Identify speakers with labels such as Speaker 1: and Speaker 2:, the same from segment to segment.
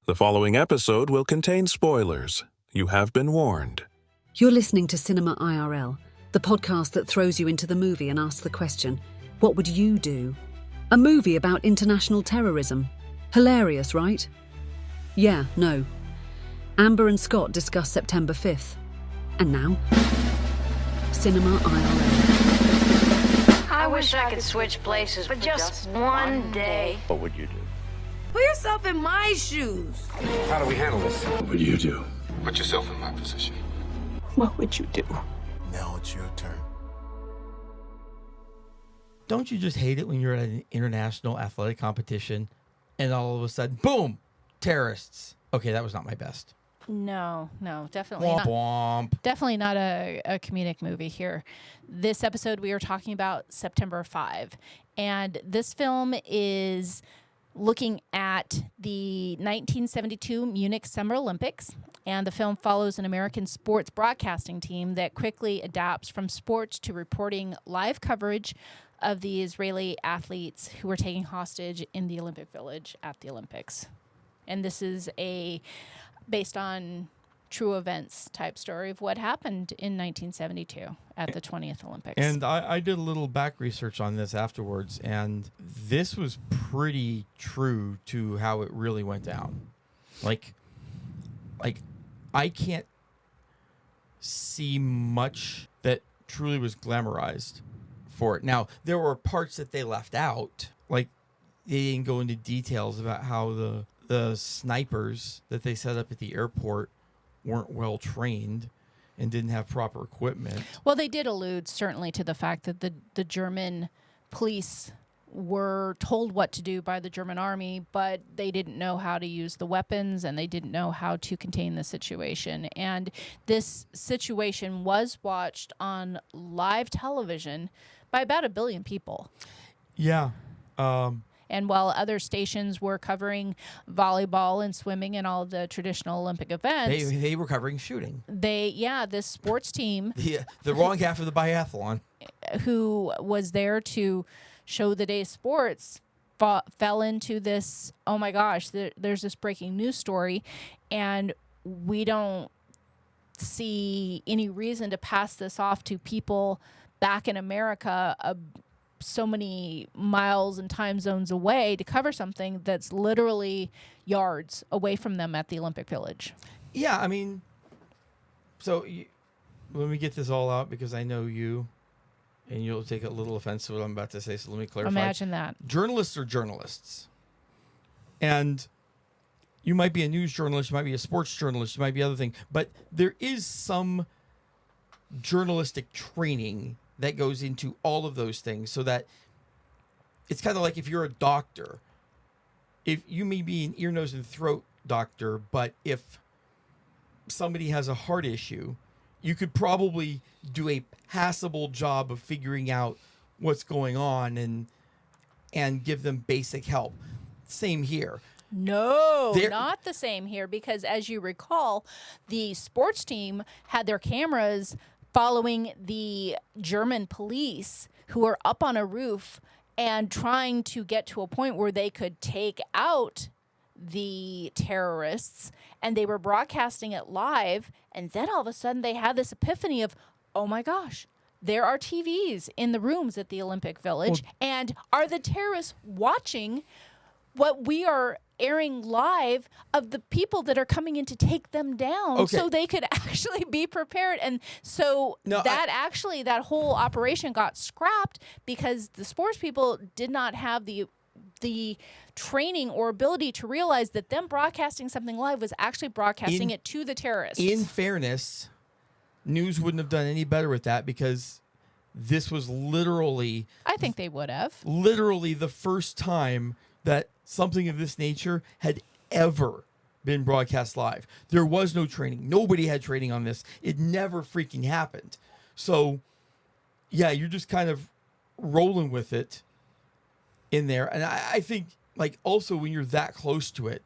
Speaker 1: The following episode will contain spoilers. You have been warned.
Speaker 2: You're listening to Cinema IRL, the podcast that throws you into the movie and asks the question, what would you do? A movie about international terrorism. Hilarious, right? Yeah, no. Amber and Scott discuss September 5th. And now, Cinema IRL.
Speaker 3: I wish I could switch places for just one day.
Speaker 4: What would you do?
Speaker 3: Put yourself in my shoes.
Speaker 4: How do we handle this?
Speaker 5: What would you do?
Speaker 4: Put yourself in my position.
Speaker 3: What would you do?
Speaker 5: Now it's your turn.
Speaker 6: Don't you just hate it when you're at an international athletic competition and all of a sudden, boom, terrorists? Okay, that was not my best.
Speaker 7: No, definitely
Speaker 6: Womp
Speaker 7: not.
Speaker 6: womp.
Speaker 7: Definitely not a comedic movie here. This episode, we are talking about September 5. And this film is looking at the 1972 Munich Summer Olympics. And the film follows an American sports broadcasting team that quickly adapts from sports to reporting live coverage of the Israeli athletes who were taken hostage in the Olympic Village at the Olympics. And this is based on true events type story of what happened in 1972 at the 20th Olympics.
Speaker 6: And I did a little back research on this afterwards, and this was pretty true to how it really went down. Like I can't see much that truly was glamorized for it. Now, there were parts that they left out, like they didn't go into details about how the snipers that they set up at the airport weren't well trained and didn't have proper equipment.
Speaker 7: Well, they did allude certainly to the fact that the German police were told what to do by the German army, but they didn't know how to use the weapons and they didn't know how to contain the situation. And this situation was watched on live television by about 1 billion people.
Speaker 6: Yeah.
Speaker 7: And while other stations were covering volleyball and swimming and all the traditional Olympic events,
Speaker 6: They were covering shooting.
Speaker 7: This sports team
Speaker 6: The wrong half of the biathlon.
Speaker 7: who was there to show the day's sports fell into this, oh my gosh, there's this breaking news story, and we don't see any reason to pass this off to people back in America so many miles and time zones away to cover something that's literally yards away from them at the Olympic Village.
Speaker 6: Yeah, I mean, so let me get this all out because I know you, and you'll take a little offense to what I'm about to say, so let me clarify.
Speaker 7: Imagine that.
Speaker 6: Journalists are journalists. And you might be a news journalist, you might be a sports journalist, you might be other thing, but there is some journalistic training that goes into all of those things, so that it's kind of like if you're a doctor. If you may be an ear, nose, and throat doctor, but if somebody has a heart issue, you could probably do a passable job of figuring out what's going on and give them basic help. Same here.
Speaker 7: No, not the same here, because as you recall, the sports team had their cameras following the German police who were up on a roof and trying to get to a point where they could take out the terrorists, and they were broadcasting it live, and then all of a sudden they had this epiphany of, oh my gosh, there are TVs in the rooms at the Olympic Village, and are the terrorists watching what we are airing live of the people that are coming in to take them down, so they could actually be prepared? And so that whole operation got scrapped because the sports people did not have the training or ability to realize that them broadcasting something live was actually broadcasting it to the terrorists.
Speaker 6: In fairness, news wouldn't have done any better with that, because this was literally,
Speaker 7: I think they would have.
Speaker 6: Literally the first time that something of this nature had ever been broadcast live. There was no training. Nobody had training on this. It never freaking happened. So, yeah, you're just kind of rolling with it in there. And I think, like, also when you're that close to it,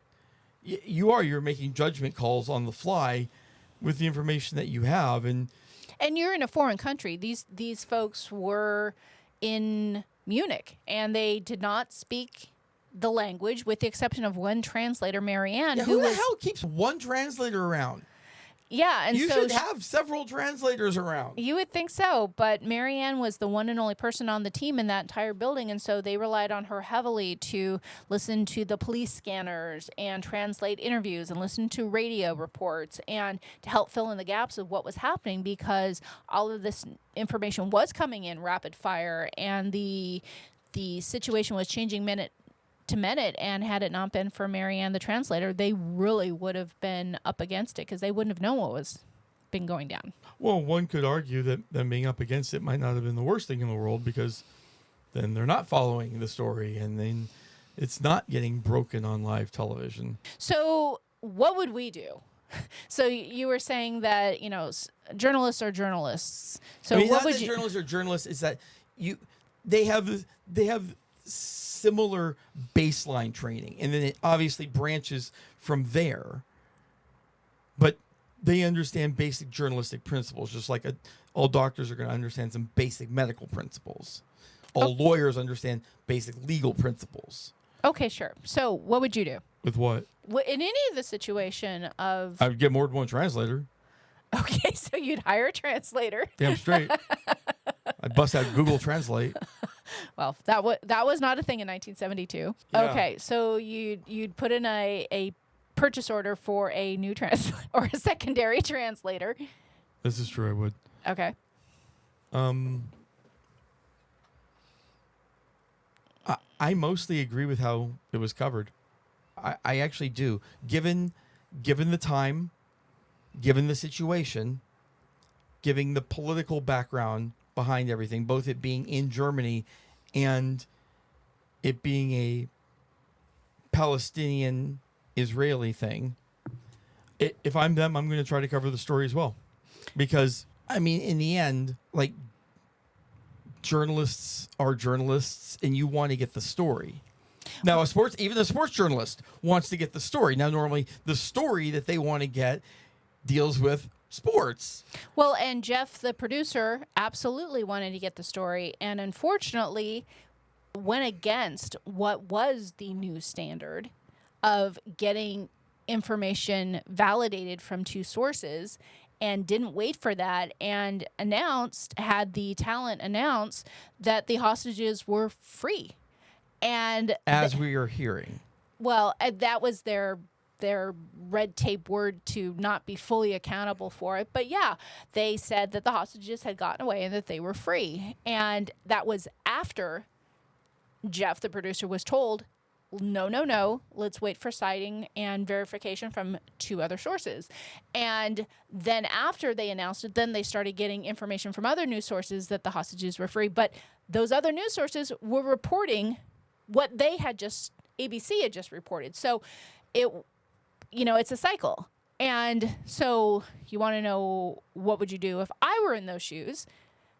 Speaker 6: you're making judgment calls on the fly with the information that you have. And
Speaker 7: you're in a foreign country. These folks were in Munich, and they did not speak the language, with the exception of one translator, Marianne,
Speaker 6: Yeah, who the hell keeps one translator around?
Speaker 7: Yeah, and
Speaker 6: you
Speaker 7: so
Speaker 6: should have several translators around.
Speaker 7: You would think so, but Marianne was the one and only person on the team in that entire building, and so they relied on her heavily to listen to the police scanners and translate interviews and listen to radio reports and to help fill in the gaps of what was happening, because all of this information was coming in rapid fire, and the situation was changing minute to minute, and had it not been for Marianne, the translator, they really would have been up against it because they wouldn't have known what was been going down.
Speaker 6: Well, one could argue that them being up against it might not have been the worst thing in the world, because then they're not following the story, and then it's not getting broken on live television.
Speaker 7: So what would we do? So you were saying that, journalists are journalists. So what would you...
Speaker 6: Journalists are journalists is that they have similar baseline training, and then it obviously branches from there, but they understand basic journalistic principles, just like all doctors are going to understand some basic medical principles. All lawyers understand basic legal principles.
Speaker 7: Okay, sure. So what would you do?
Speaker 6: With what?
Speaker 7: In any of the situation of...
Speaker 6: I would get more than one translator.
Speaker 7: Okay, so you'd hire a translator.
Speaker 6: Damn straight. I'd bust out Google Translate.
Speaker 7: Well, that was not a thing in 1972.
Speaker 6: Yeah.
Speaker 7: Okay, so you'd put in a purchase order for a new translator or a secondary translator.
Speaker 6: This is true. I would.
Speaker 7: Okay.
Speaker 6: I mostly agree with how it was covered. I actually do. Given the time, given the situation, given the political background behind everything, both it being in Germany and it being a Palestinian-Israeli thing, if I'm them, I'm going to try to cover the story as well. Because, in the end, journalists are journalists, and you want to get the story. Now, even a sports journalist wants to get the story. Now, normally, the story that they want to get deals with sports.
Speaker 7: Well, and Jeff, the producer, absolutely wanted to get the story, and unfortunately went against what was the new standard of getting information validated from two sources, and didn't wait for that, and had the talent announce that the hostages were free. And
Speaker 6: as we are hearing.
Speaker 7: Well, that was their red tape word to not be fully accountable for it. But yeah, they said that the hostages had gotten away and that they were free. And that was after Jeff, the producer, was told, no, let's wait for citing and verification from two other sources. And then after they announced it, then they started getting information from other news sources that the hostages were free. But those other news sources were reporting what ABC had just reported. So it's a cycle. And so you want to know, what would you do if I were in those shoes?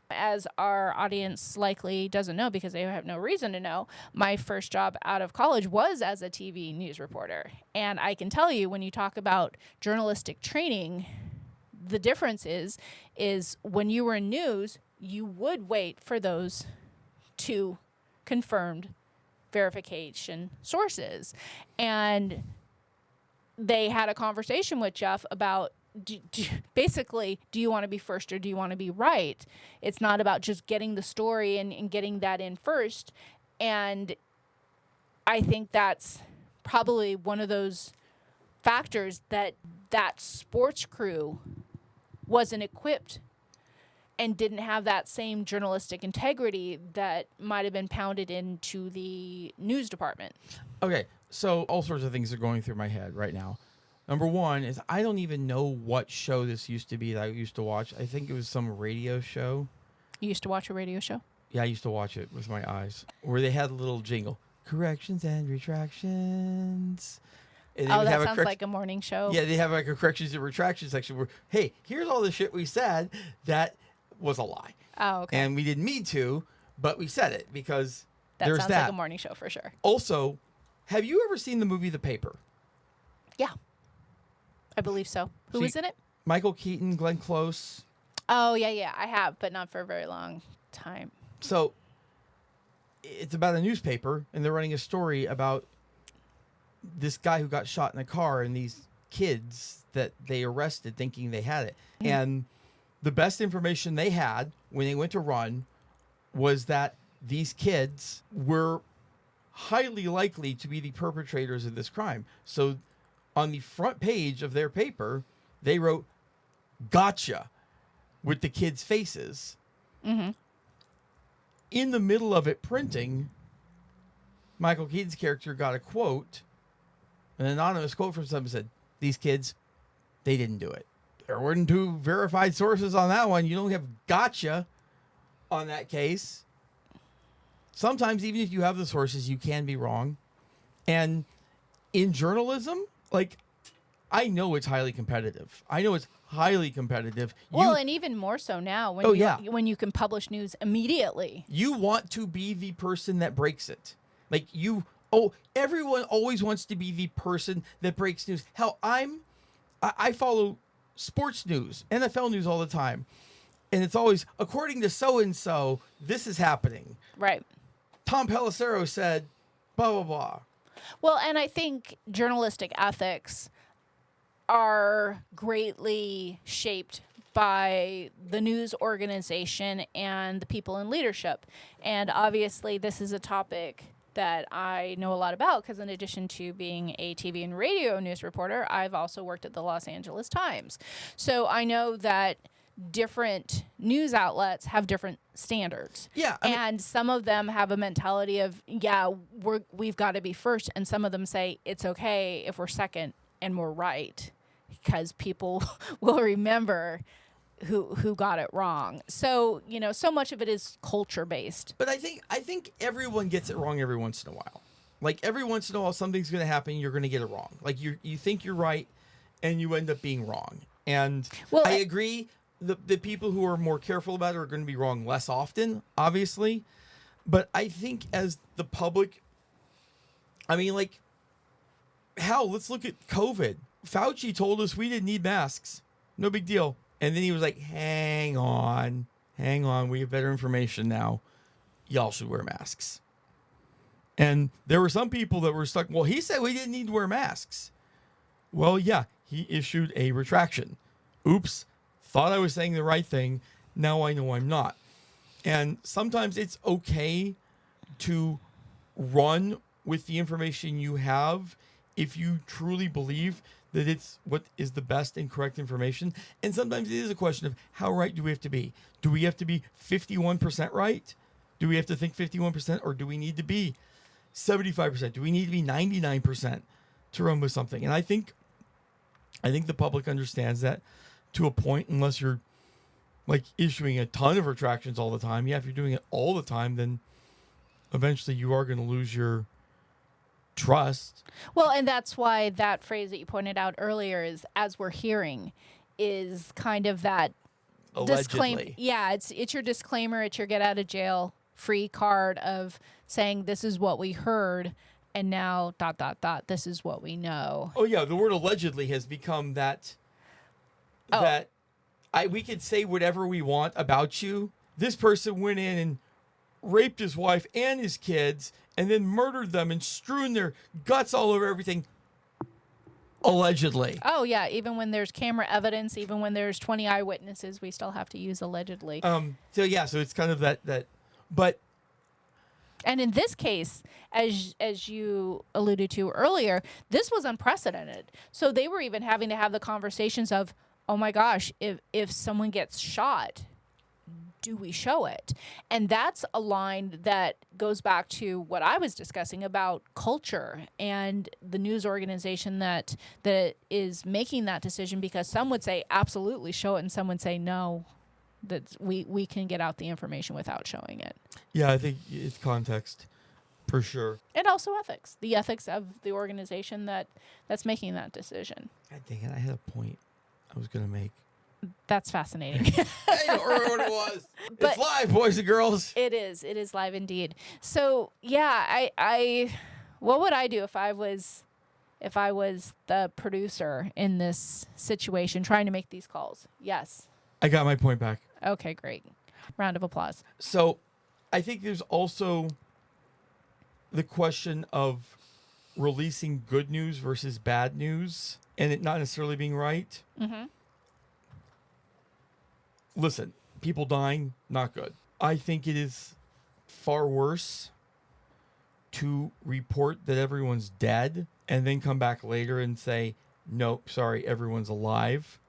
Speaker 7: As our audience likely doesn't know, because they have no reason to know, my first job out of college was as a TV news reporter. And I can tell you, when you talk about journalistic training, the difference is when you were in news, you would wait for those two confirmed verification sources. And they had a conversation with Jeff about, basically, do you want to be first or do you want to be right? It's not about just getting the story and getting that in first. And I think that's probably one of those factors that sports crew wasn't equipped and didn't have that same journalistic integrity that might have been pounded into the news department.
Speaker 6: Okay, so all sorts of things are going through my head right now. Number one is I don't even know what show this used to be that I used to watch. I think it was some radio show.
Speaker 7: You used to watch a radio show?
Speaker 6: Yeah, I used to watch it with my eyes, where they had a little jingle, corrections and retractions. And
Speaker 7: that sounds like a morning show.
Speaker 6: Yeah, they have like a corrections and retractions section where, hey, here's all the shit we said that was a lie.
Speaker 7: Oh, okay.
Speaker 6: And we didn't mean to, but we said it because there's
Speaker 7: sounds like a morning show for sure.
Speaker 6: Also, have you ever seen the movie The Paper?
Speaker 7: Yeah, I believe so. Who was in it?
Speaker 6: Michael Keaton, Glenn Close.
Speaker 7: Oh, yeah, I have, but not for a very long time.
Speaker 6: So, it's about a newspaper, and they're running a story about this guy who got shot in a car and these kids that they arrested thinking they had it. And the best information they had when they went to run was that these kids were highly likely to be the perpetrators of this crime. So on the front page of their paper, they wrote, "Gotcha," with the kids' faces.
Speaker 7: Mm-hmm.
Speaker 6: In the middle of it printing, Michael Keaton's character got a quote, an anonymous quote from someone said, "These kids, they didn't do it." There weren't two verified sources on that one. You don't have gotcha on that case. Sometimes, even if you have the sources, you can be wrong. And in journalism, like, I know it's highly competitive.
Speaker 7: Well, and even more so now when you can publish news immediately.
Speaker 6: You want to be the person that breaks it. Like everyone always wants to be the person that breaks news. Hell, I follow sports news, NFL news all the time. And it's always, according to so-and-so, this is happening.
Speaker 7: Right.
Speaker 6: Tom Pelissero said, blah, blah, blah.
Speaker 7: Well, and I think journalistic ethics are greatly shaped by the news organization and the people in leadership. And obviously, this is a topic that I know a lot about because in addition to being a TV and radio news reporter, I've also worked at the Los Angeles Times. So I know that different news outlets have different standards.
Speaker 6: Yeah.
Speaker 7: And some of them have a mentality of, we've got to be first. And some of them say it's okay if we're second and we're right because people will remember who got it wrong. So, so much of it is culture based.
Speaker 6: But I think everyone gets it wrong every once in a while. Like every once in a while, something's going to happen. You're going to get it wrong. Like you think you're right and you end up being wrong. And I agree. The people who are more careful about it are going to be wrong less often, obviously. But I think as the public, let's look at COVID. Fauci told us we didn't need masks. No big deal. And then he was like, hang on. We have better information now. Y'all should wear masks. And there were some people that were stuck. Well, he said we didn't need to wear masks. Well, yeah, he issued a retraction. Oops. Thought I was saying the right thing. Now I know I'm not. And sometimes it's okay to run with the information you have if you truly believe that it's what is the best and correct information. And sometimes it is a question of how right do we have to be? Do we have to be 51% right? Do we have to think 51%? Or do we need to be 75%? Do we need to be 99% to run with something? And I think the public understands that to a point, unless you're like issuing a ton of retractions all the time. Yeah, if you're doing it all the time, then eventually you are going to lose your trust.
Speaker 7: Well, and that's why that phrase that you pointed out earlier is "as we're hearing" is kind of that disclaimer. Yeah, it's your disclaimer. It's your get out of jail free card of saying this is what we heard, and now ... this is what we know.
Speaker 6: Oh yeah, the word allegedly has become that. We could say whatever we want about you. This person went in and raped his wife and his kids and then murdered them and strewn their guts all over everything. Allegedly.
Speaker 7: Oh, yeah. Even when there's camera evidence, even when there's 20 eyewitnesses, we still have to use allegedly.
Speaker 6: So it's kind of that. But.
Speaker 7: And in this case, as you alluded to earlier, this was unprecedented. So they were even having to have the conversations of, oh my gosh, if someone gets shot, do we show it? And that's a line that goes back to what I was discussing about culture and the news organization that is making that decision, because some would say absolutely show it and some would say no, that we can get out the information without showing it.
Speaker 6: Yeah, I think it's context for sure.
Speaker 7: And also ethics, the ethics of the organization that's making that decision.
Speaker 6: God dang it, I had a point I was going to make.
Speaker 7: That's fascinating.
Speaker 6: I don't remember what it was. It's live, boys and girls.
Speaker 7: It is live indeed. So yeah, I what would I do if I was the producer in this situation trying to make these calls? Yes.
Speaker 6: I got my point back.
Speaker 7: Okay, great. Round of applause.
Speaker 6: So I think there's also the question of releasing good news versus bad news and it not necessarily being right.
Speaker 7: Mm-hmm.
Speaker 6: Listen, people dying, not good. I think it is far worse to report that everyone's dead and then come back later and say, nope, sorry, everyone's alive.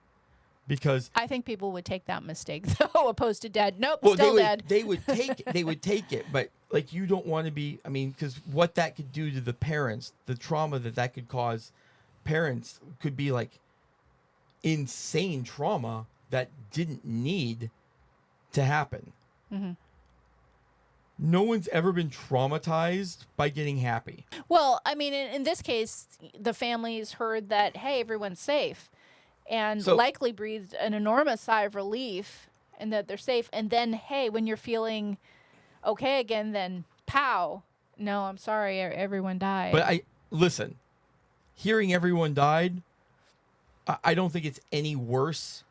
Speaker 6: Because
Speaker 7: I think people would take that mistake, though, opposed to dead. Nope,
Speaker 6: well,
Speaker 7: still dead.
Speaker 6: They would take it, but like you don't want to be. I mean, because what that could do to the parents, the trauma that could cause parents could be like insane trauma that didn't need to happen.
Speaker 7: Mm-hmm.
Speaker 6: No one's ever been traumatized by getting happy.
Speaker 7: Well, I mean, in this case, the families heard that, hey, everyone's safe, and likely breathed an enormous sigh of relief and that they're safe. And then, hey, when you're feeling okay again, then pow. No, I'm sorry, everyone died.
Speaker 6: But listen, hearing everyone died, I don't think it's any worse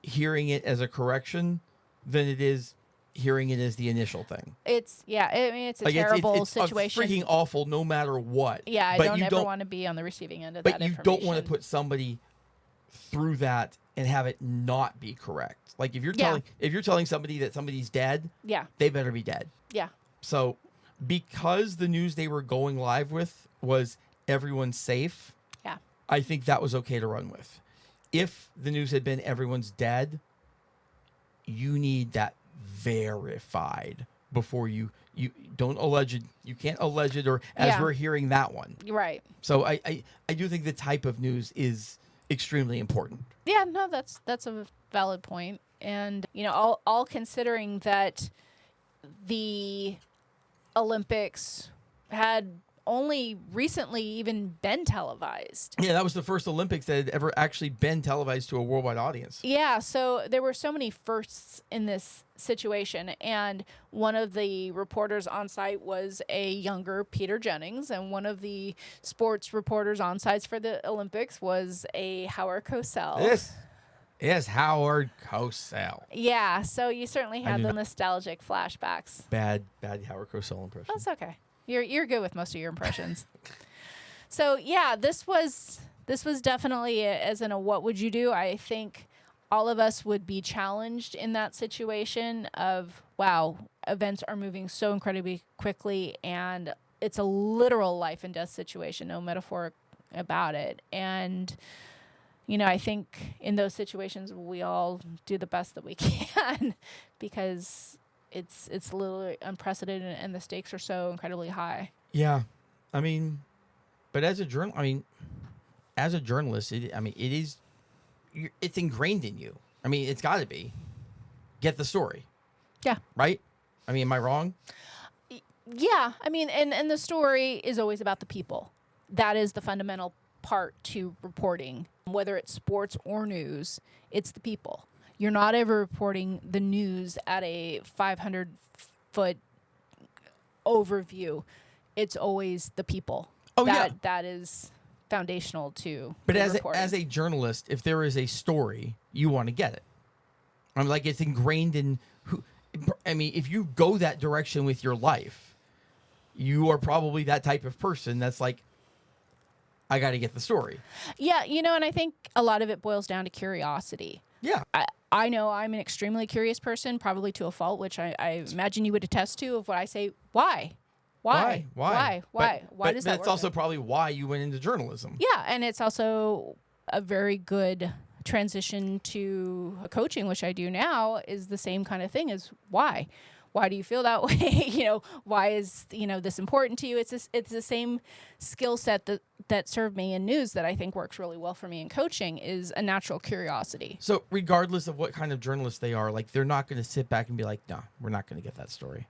Speaker 6: hearing it as a correction than it is hearing it as the initial thing.
Speaker 7: It's a terrible situation.
Speaker 6: It's freaking awful no matter what.
Speaker 7: Yeah, I don't ever want to be on the receiving end of that information.
Speaker 6: But you don't want to put somebody through that and have it not be correct. Like if you're telling somebody that somebody's dead, they better be dead.
Speaker 7: Yeah.
Speaker 6: So because the news they were going live with was everyone's safe, I think that was okay to run with. If the news had been everyone's dead, you need that verified before you don't allege it. You can't allege it, or as we're hearing that one.
Speaker 7: Right.
Speaker 6: So I do think the type of news is extremely important.
Speaker 7: Yeah, no, that's a valid point. And, all considering that the Olympics had only recently even been televised.
Speaker 6: Yeah, that was the first Olympics that had ever actually been televised to a worldwide audience.
Speaker 7: Yeah, so there were so many firsts in this situation, and one of the reporters on site was a younger Peter Jennings, and one of the sports reporters on site for the Olympics was a Howard Cosell.
Speaker 6: Yes, Howard Cosell.
Speaker 7: Yeah, so you certainly had the nostalgic flashbacks.
Speaker 6: Bad Howard Cosell impression.
Speaker 7: That's okay. You're good with most of your impressions. So yeah, this was definitely as in a what would you do? I think all of us would be challenged in that situation of, wow, events are moving so incredibly quickly and it's a literal life and death situation, no metaphor about it. And I think in those situations we all do the best that we can because it's literally unprecedented and the stakes are so incredibly high.
Speaker 6: Yeah. I mean, but as a journalist, it's ingrained in you. I mean, it's got to be. Get the story.
Speaker 7: Yeah.
Speaker 6: Right? I mean, am I wrong?
Speaker 7: Yeah. I mean, and the story is always about the people. That is the fundamental part to reporting. Whether it's sports or news, it's the people. You're not ever reporting the news at a 500-foot overview. It's always the people.
Speaker 6: Oh,
Speaker 7: that is foundational to.
Speaker 6: But as a journalist, if there is a story, you want to get it. I'm like, it's ingrained in who. I mean, if you go that direction with your life, you are probably that type of person that's like, I got to get the story.
Speaker 7: Yeah, and I think a lot of it boils down to curiosity.
Speaker 6: Yeah.
Speaker 7: I know I'm an extremely curious person, probably to a fault, which I imagine you would attest to, of what I say, why? Why does that
Speaker 6: That's
Speaker 7: work?
Speaker 6: also probably why you went into journalism.
Speaker 7: Yeah, and it's also a very good transition to coaching, which I do now, is the same kind of thing as why. Why do you feel that way? Why is, this important to you? It's the same skill set that served me in news that I think works really well for me in coaching, is a natural curiosity.
Speaker 6: So regardless of what kind of journalist they are, like, they're not going to sit back and be like, no, we're not going to get that story.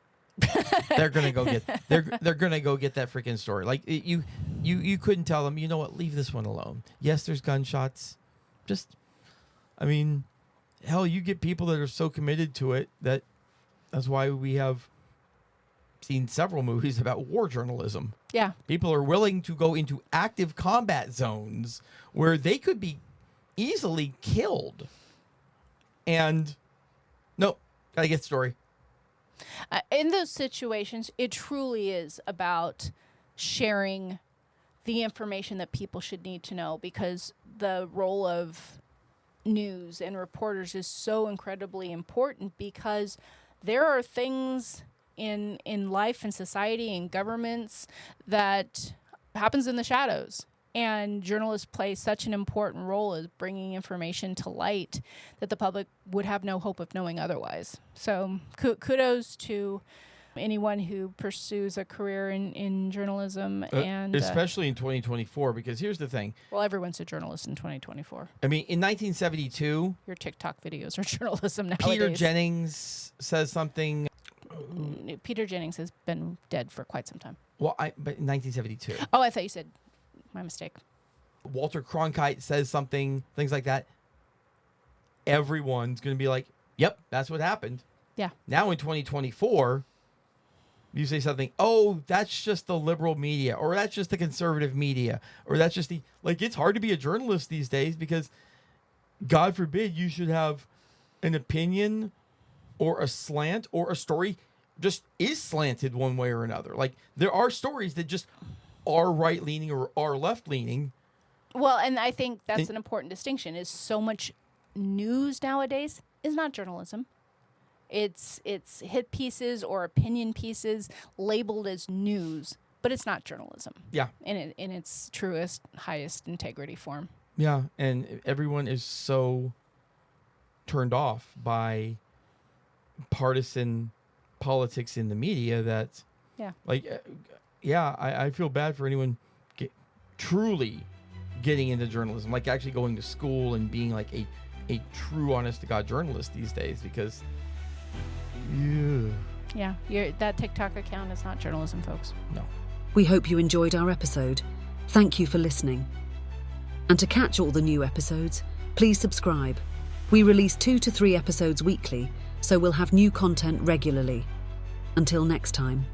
Speaker 6: They're going to go get they're going to go get that freaking story. Like you couldn't tell them, you know what, leave this one alone. Yes, there's gunshots. I mean, hell, you get people that are so committed to it that's why we have seen several movies about war journalism.
Speaker 7: Yeah.
Speaker 6: People are willing to go into active combat zones where they could be easily killed. And, nope, gotta get the story.
Speaker 7: In those situations, it truly is about sharing the information that people should need to know, because the role of news and reporters is so incredibly important, because there are things in life and society and governments that happens in the shadows. And journalists play such an important role as bringing information to light that the public would have no hope of knowing otherwise. So kudos to anyone who pursues a career in journalism, and
Speaker 6: especially in 2024, because here's the thing.
Speaker 7: Well, everyone's a journalist in 2024.
Speaker 6: I mean, in 1972,
Speaker 7: your TikTok videos are journalism nowadays.
Speaker 6: Peter Jennings says something.
Speaker 7: Peter Jennings has been dead for quite some time.
Speaker 6: Well, but in 1972.
Speaker 7: Oh, I thought you said, my mistake.
Speaker 6: Walter Cronkite says something, things like that. Everyone's going to be like, yep, that's what happened.
Speaker 7: Yeah.
Speaker 6: Now in 2024, you say something, oh, that's just the liberal media, or that's just the conservative media, or that's just the, like, it's hard to be a journalist these days, because God forbid you should have an opinion or a slant, or a story just is slanted one way or another. Like, there are stories that just are right-leaning or are left-leaning.
Speaker 7: Well, and I think that's an important distinction, is so much news nowadays is not journalism. It's hit pieces or opinion pieces labeled as news, but it's not journalism.
Speaker 6: Yeah.
Speaker 7: In its truest, highest integrity form.
Speaker 6: Yeah, and everyone is so turned off by partisan politics in the media that, I feel bad for anyone truly getting into journalism, like actually going to school and being like a true, honest-to-God journalist these days, because,
Speaker 7: that TikTok account is not journalism, folks.
Speaker 6: No.
Speaker 2: We hope you enjoyed our episode. Thank you for listening. And to catch all the new episodes, please subscribe. We release 2 to 3 episodes weekly, so we'll have new content regularly. Until next time.